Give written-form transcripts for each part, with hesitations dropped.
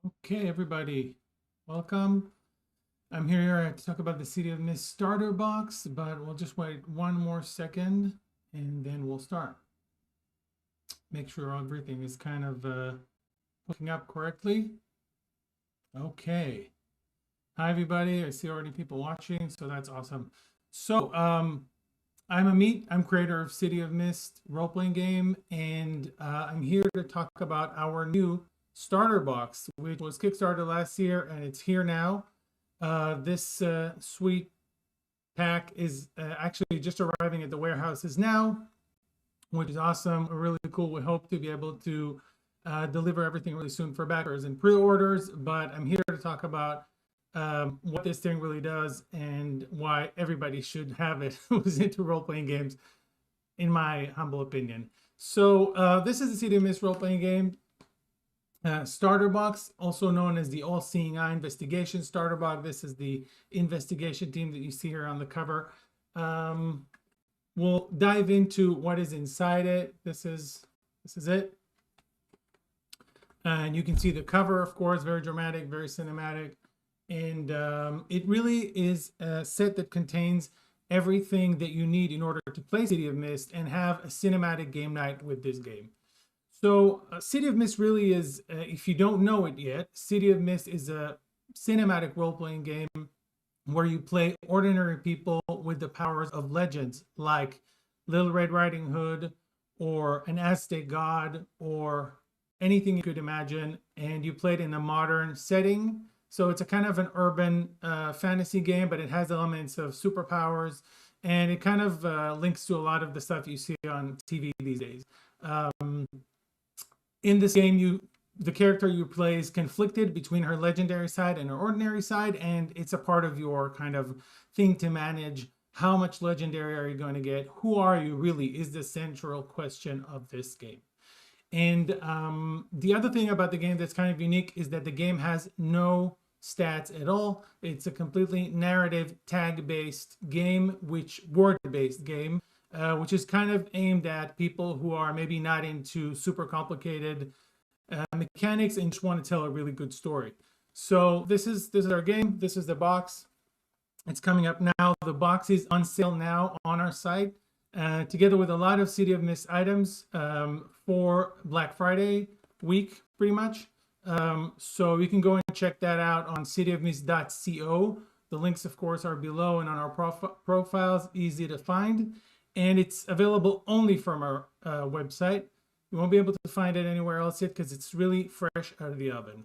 Okay, everybody, welcome. I'm here to talk about the City of Mist starter box, but we'll just wait one more second and then we'll start. Make sure everything is kind of hooking up correctly. Okay. Hi, everybody. I see already people watching, so that's awesome. So, I'm Amit. I'm creator of City of Mist role-playing game, and I'm here to talk about our new starter box, which was Kickstarted last year, and it's here now. This sweet pack is actually just arriving at the warehouses now, which is awesome. Really cool. We hope to be able to deliver everything really soon for backers and pre-orders, but I'm here to talk about what this thing really does and why everybody should have it who's into role-playing games, in my humble opinion. So this is the City of Mist role-playing game starter box, also known as the All-Seeing Eye Investigation starter box. This is the investigation team that you see here on the cover. We'll dive into what is inside it. This is it. And you can see the cover, of course, very dramatic, very cinematic. And it really is a set that contains everything that you need in order to play City of Mist and have a cinematic game night with this game. So City of Mist really is, if you don't know it yet, City of Mist is a cinematic role-playing game where you play ordinary people with the powers of legends like Little Red Riding Hood or an Aztec god or anything you could imagine, and you play it in a modern setting. So it's a kind of an urban fantasy game, but it has elements of superpowers, and it kind of links to a lot of the stuff you see on TV these days. In this game, the character you play is conflicted between her legendary side and her ordinary side, and it's a part of your kind of thing to manage. How much legendary are you going to get? Who are you really is the central question of this game. And the other thing about the game that's kind of unique is that the game has no stats at all. It's a completely narrative tag-based game, word-based game, which is kind of aimed at people who are maybe not into super complicated mechanics and just want to tell a really good story. So this is our game. This is the box. It's coming up now. The box is on sale now on our site, together with a lot of City of Mist items for Black Friday week, pretty much. So you can go and check that out on cityofmist.co. The links, of course, are below and on our profiles, easy to find. And it's available only from our website. You won't be able to find it anywhere else yet because it's really fresh out of the oven.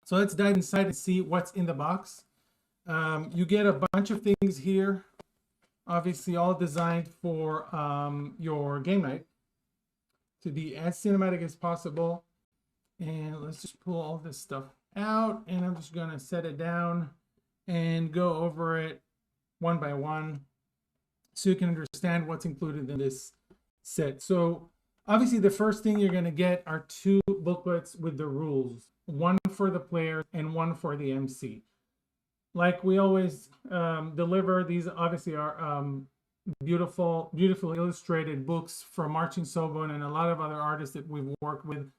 So let's dive inside and see what's in the box. You get a bunch of things here, obviously all designed for your game night to be as cinematic as possible. And let's just pull all this stuff out, and I'm just gonna set it down and go over it one by one so you can understand what's included in this set. So obviously the first thing you're gonna get are two booklets with the rules, one for the player and one for the MC. Like we always deliver, these obviously are beautiful illustrated books from Marcin Sobon and a lot of other artists that we've worked with.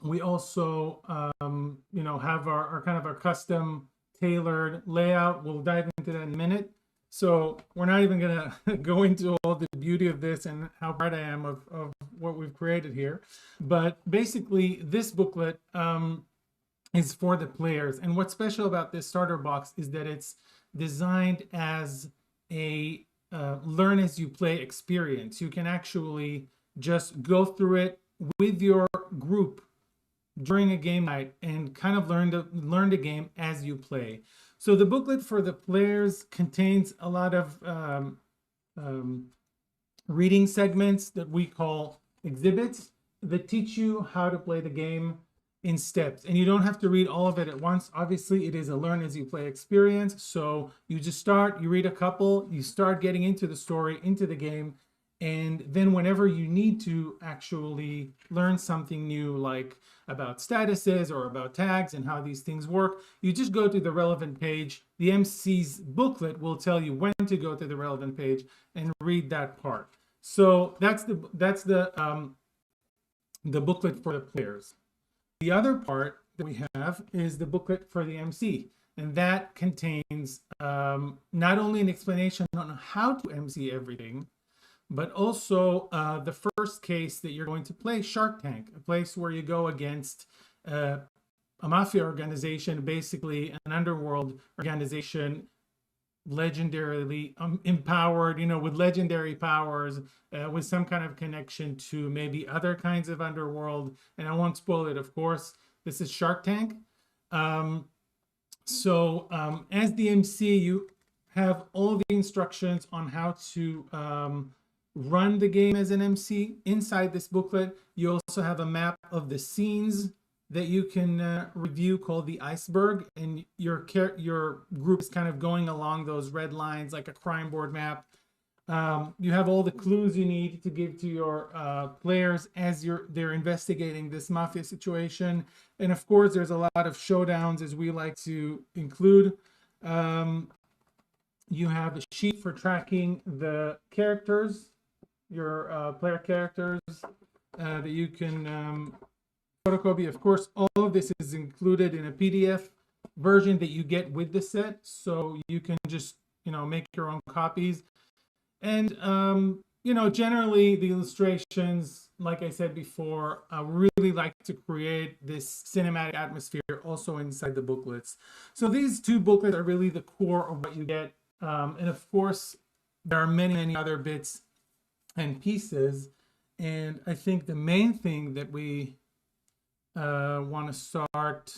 We also, have our kind of our custom tailored layout. We'll dive into that in a minute. So we're not even gonna go into all the beauty of this and how proud I am of what we've created here. But basically, this booklet is for the players. And what's special about this starter box is that it's designed as a learn as you play experience. You can actually just go through it with your group during a game night and kind of learn the game as you play. So the booklet for the players contains a lot of reading segments that we call exhibits that teach you how to play the game in steps. And you don't have to read all of it at once. Obviously, it is a learn as you play experience. So you just start, you read a couple, you start getting into the story, into the game, and then whenever you need to actually learn something new, like about statuses or about tags and how these things work, you just go to the relevant page. The MC's booklet will tell you when to go to the relevant page and read that part. So that's the booklet for the players. the other part that we have is the booklet for the MC. And that contains not only an explanation on how to MC everything, but also the first case that you're going to play, Shark Tank, a place where you go against a mafia organization, basically an underworld organization, legendarily empowered, with legendary powers, with some kind of connection to maybe other kinds of underworld. And I won't spoil it, of course. This is Shark Tank. As the MC, you have all the instructions on how to run the game as an MC. Inside this booklet, you also have a map of the scenes that you can review called the iceberg, and your group is kind of going along those red lines like a crime board map. You have all the clues you need to give to your players as they're investigating this mafia situation. And of course, there's a lot of showdowns, as we like to include. You have a sheet for tracking the characters, your player characters, that you can photocopy. Of course, all of this is included in a PDF version that you get with the set, so you can just make your own copies. And generally the illustrations, like I said before, really like to create this cinematic atmosphere also inside the booklets. So these two booklets are really the core of what you get. And of course, there are many other bits and pieces. And I think the main thing that we want to start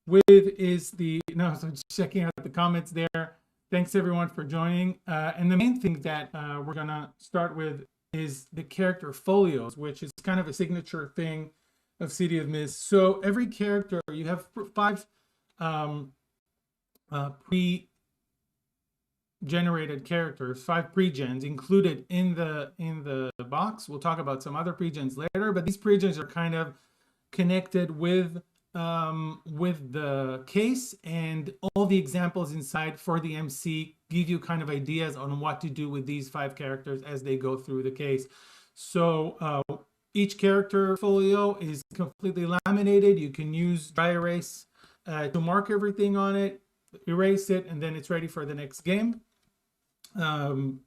with is so just checking out the comments there. Thanks everyone for joining. And the main thing that we're gonna start with is the character folios, which is kind of a signature thing of City of Mist. So every character, you have 5 pre-generated characters, 5 pre-gens included in the box. We'll talk about some other pre-gens later, but these pre-gens are kind of connected with the case, and all the examples inside for the MC give you kind of ideas on what to do with these 5 characters as they go through the case. So each character folio is completely laminated. You can use dry erase to mark everything on it, erase it, and then it's ready for the next game. Like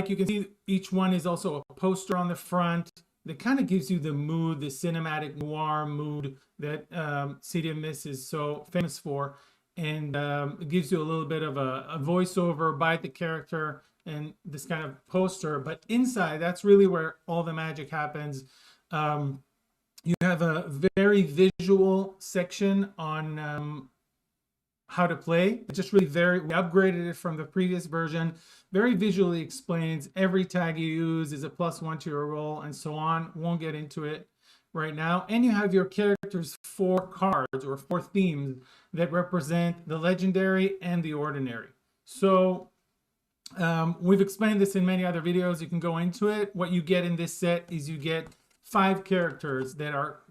you can see, each one is also a poster on the front that kind of gives you the mood, the cinematic noir mood that City of Mist is so famous for. And it gives you a little bit of a voiceover by the character and this kind of poster. But inside, that's really where all the magic happens. You have a very visual section on how to play. It's just really we upgraded it from the previous version. Very visually explains every tag you use is a +1 to your roll and so on. Won't get into it right now. And you have your characters' 4 cards or 4 themes that represent the legendary and the ordinary. So we've explained this in many other videos. You can go into it. What you get in this set is you get 5 characters that are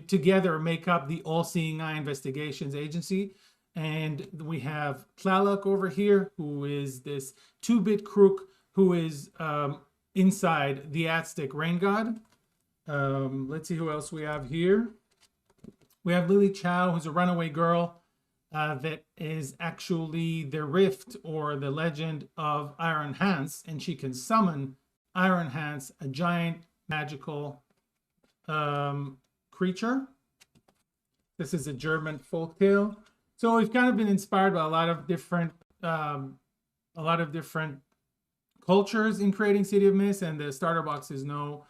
together make up the All-Seeing Eye Investigations Agency. And we have Tlaloc over here, who is this 2-bit crook who is inside the Aztec Rain God. Let's see who else we have here. We have Lily Chow, who's a runaway girl that is actually the rift or the legend of Iron Hans, and she can summon Iron Hans, a giant magical creature. This is a German folktale. So we've kind of been inspired by a lot of different cultures in creating City of Mist, and the starter box is no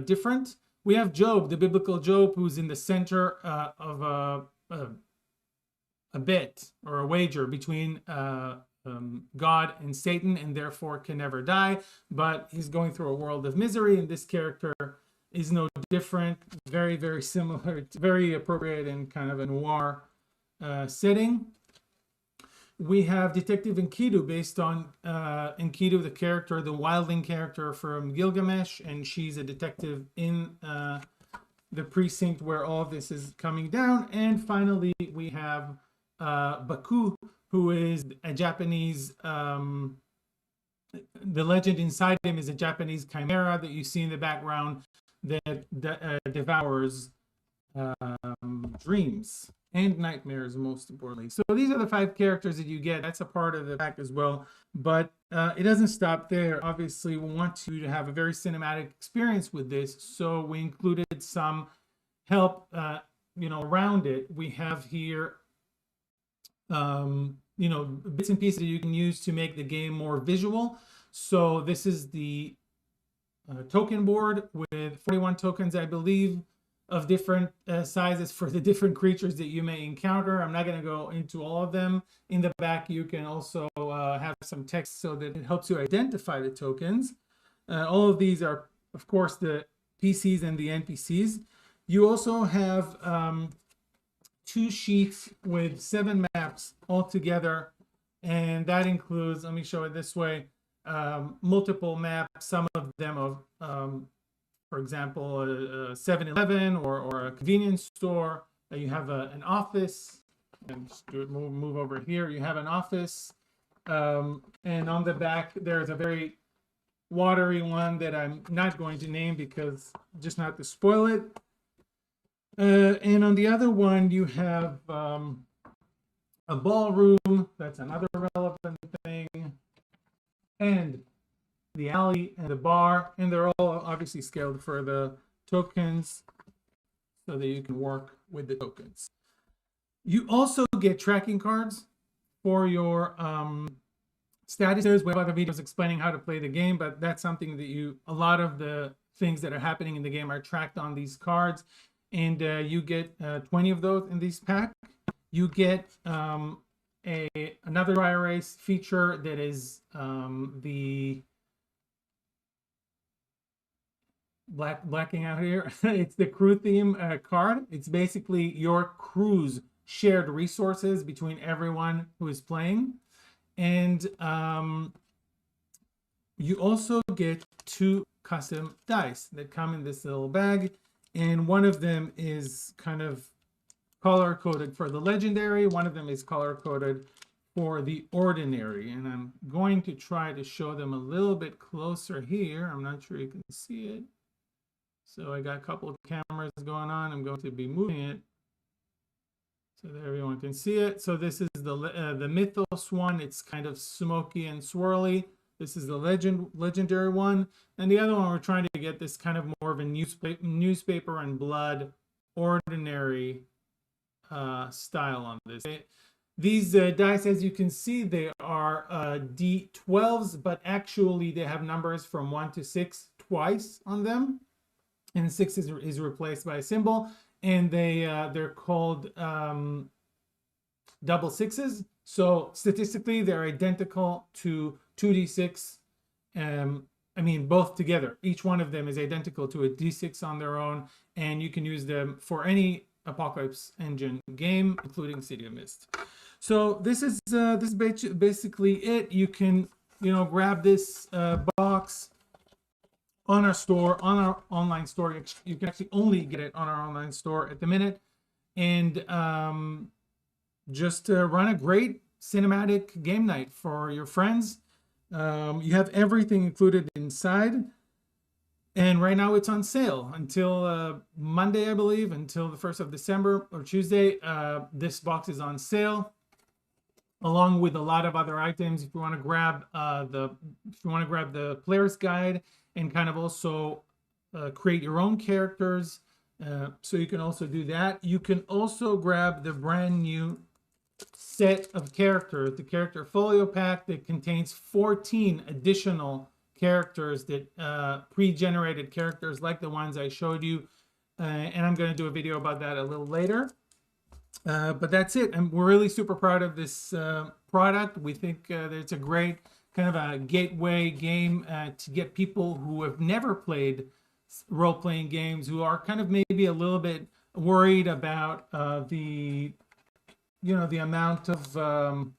different. We have Job, the biblical Job, who's in the center of a bet or a wager between God and Satan, and therefore can never die. But he's going through a world of misery, and this character is no different. Very, very similar. It's very appropriate in kind of a noir setting. We have Detective Enkidu, based on Enkidu, the character, the wildling character from Gilgamesh, and she's a detective in the precinct where all of this is coming down. And finally, we have Baku, who is a Japanese, the legend inside him is a Japanese chimera that you see in the background that devours dreams and nightmares, most importantly. So these are the 5 characters that you get. That's a part of the pack as well. But it doesn't stop there. Obviously, we want you to have a very cinematic experience with this. So we included some help, around it. We have here, bits and pieces that you can use to make the game more visual. So this is the token board with 41 tokens, I believe, of different sizes for the different creatures that you may encounter. I'm not going to go into all of them. In the back, you can also have some text so that it helps you identify the tokens. All of these are, of course, the PCs and the NPCs. You also have 2 sheets with 7 maps all together, and that includes, let me show it this way, multiple maps, some of them of for example, a 7-Eleven or a convenience store. You have an office, and just move over here. You have an office, and on the back there's a very watery one that I'm not going to name because just not to spoil it. And on the other one you have a ballroom. That's another relevant thing, and the alley and the bar, and they're all obviously scaled for the tokens so that you can work with the tokens. You also get tracking cards for your statuses. We have other videos explaining how to play the game, but that's something that a lot of the things that are happening in the game are tracked on these cards, and you get 20 of those in this pack. You get another dry erase feature that is the blacking out here. It's the crew theme card. It's basically your crew's shared resources between everyone who is playing. And you also get 2 custom dice that come in this little bag, and one of them is kind of color coded for the legendary, one of them is color coded for the ordinary, and I'm going to try to show them a little bit closer here. I'm not sure you can see it. So I got a couple of cameras going on. I'm going to be moving it so that everyone can see it. So this is the Mythos one. It's kind of smoky and swirly. This is the legendary one. And the other one, we're trying to get this kind of more of a newspaper and blood ordinary style on this. These dice, as you can see, they are D12s, but actually they have numbers from 1 to 6 twice on them. And 6 is replaced by a symbol, and they're called double 6s. So statistically, they're identical to 2d6. I mean, both together. Each one of them is identical to a d6 on their own, and you can use them for any Apocalypse Engine game, including City of Mist. So this is basically it. You can grab this box on our store, on our online store. You can actually only get it on our online store at the minute, and just run a great cinematic game night for your friends. You have everything included inside, and right now it's on sale until Monday, I believe, until the 1st of December or Tuesday. This box is on sale, along with a lot of other items. If you want to grab the player's guide and kind of also create your own characters, so you can also do that. You can also grab the brand new set of characters, the character folio pack that contains 14 additional characters, that pre-generated characters like the ones I showed you, and I'm going to do a video about that a little later. But that's it, and we're really super proud of this product. We think that it's a great kind of a gateway game to get people who have never played role-playing games, who are kind of maybe a little bit worried about the amount of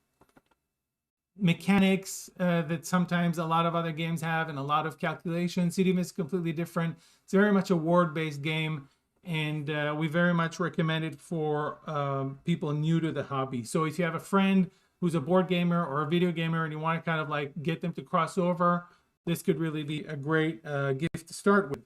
mechanics that sometimes a lot of other games have, and a lot of calculation. City Mist is completely different. It's very much a word-based game, and we very much recommend it for people new to the hobby. So if you have a friend who's a board gamer or a video gamer and you want to kind of like get them to cross over, this could really be a great gift to start with.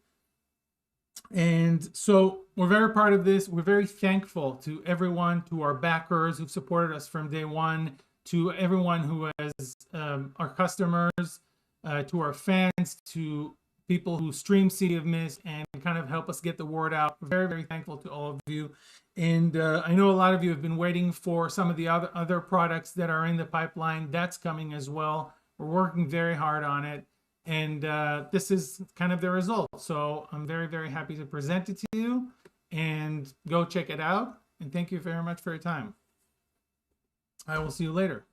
And so we're very proud of this. We're very thankful to everyone, to our backers who've supported us from day one, to everyone who has, our customers, to our fans, to people who stream City of Mist and kind of help us get the word out. Very, very thankful to all of you. And I know a lot of you have been waiting for some of the other products that are in the pipeline. That's coming as well. We're working very hard on it. And this is kind of the result. So I'm very, very happy to present it to you, and go check it out. And thank you very much for your time. I will see you later.